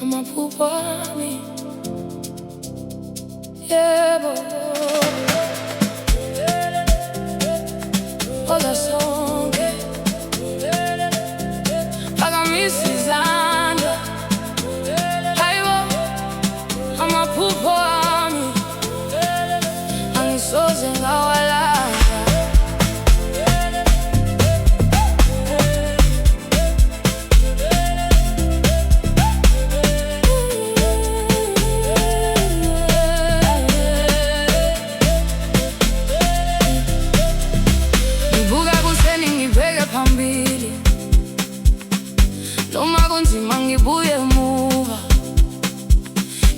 amaphupho ami, yebo. Hola sonke, phakamisa izandla, hayibo, amaphupho ami angisoze ngawalahla. Phambili noma kunzima ngibuye emuva,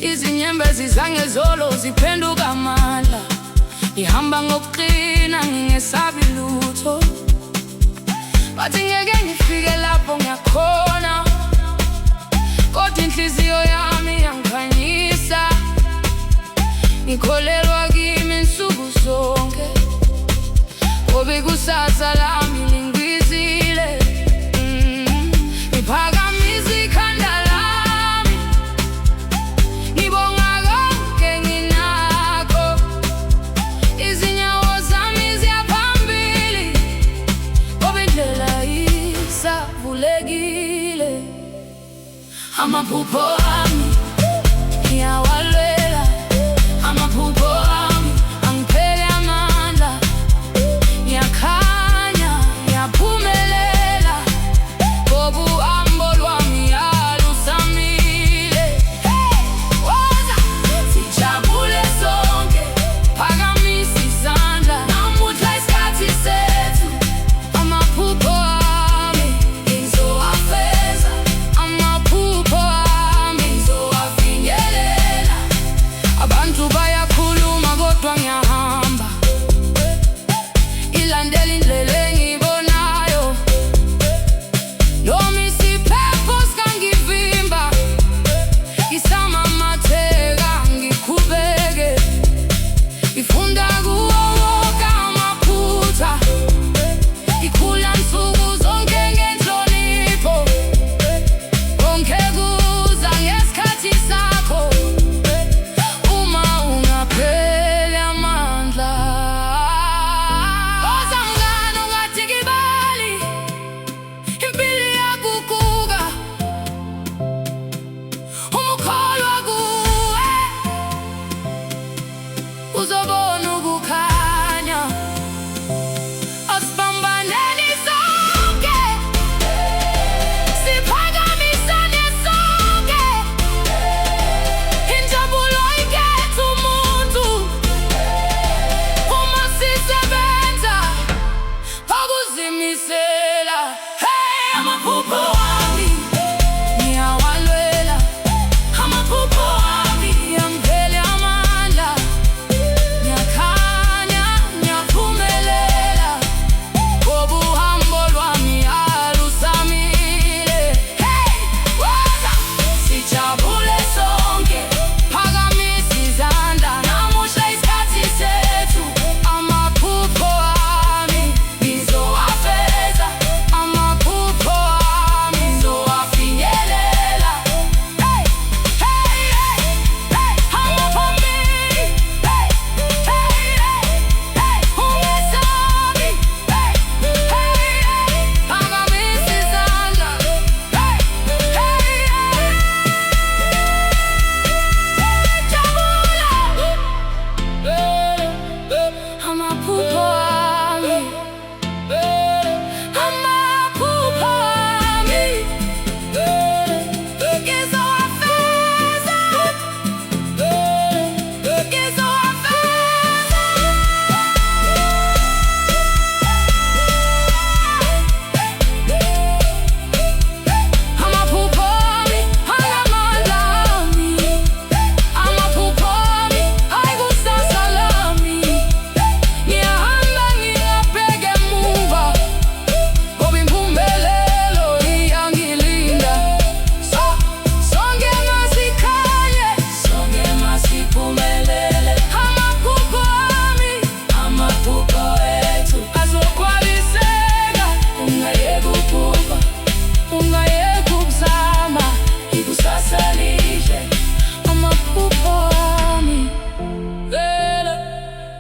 izinyembezi zangezolo ziphenduka amandla. Ngihamba ngokuqina ngingesabi lutho, bathi ngeke ngifike lapho ngiyakhona, kodwa inhliziyo yami yangikhanyisa. Ngikholelwa kimi nsuku zonke, ngoba ikusasa lami lingizile. Ngiphakamisa ikhanda lami, ngibonga konke nginakho. Izinyawo zami ziya phambili, ngoba indlela isavulekile. Amaphupho ami ngiyawalwela, amaphupho ami angiphele amandla. Ngiyakhanya, ngiyaphumelela, ngoba uhambo lwami alusamile. Woza sijabule sonke, phakamisa izandla, namuhla isikhathi sethu. Amaphupho ami ngizowafeza, amaphupho ami ngizowafinyelela.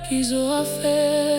hizo affair.